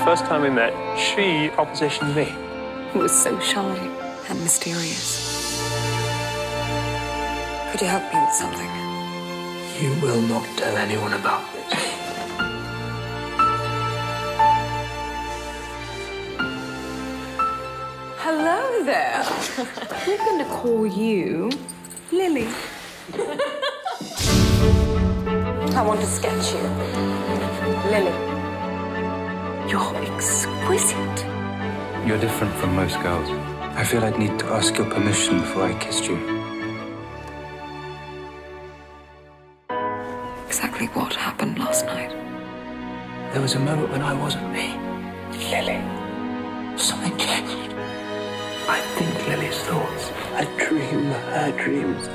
first time we met, she propositioned me. He was so shy and mysterious. Could you help me with something? You will not tell anyone about this. Hello there. We're going to call you Lily. I want to sketch you. Lily. You're exquisite. You're different from most girls. I feel I'd need to ask your permission before I kissed you. Exactly what happened last night? There was a moment when I wasn't me. Lily. Something changed. I think Lily's thoughts. I dream her dreams.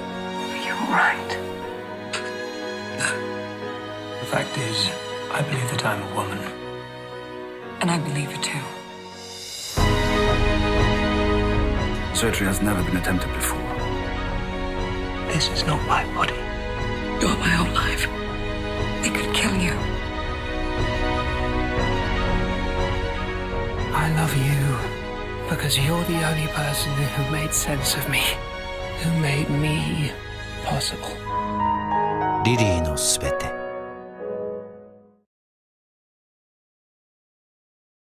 You're right. The fact is, I believe that I'm a woman. And I believe it too. Surgery has never been attempted before. This is not my body. You're my whole life. It could kill you. I love you because you're the only person who made sense of me, who made me possible. リリーのすべて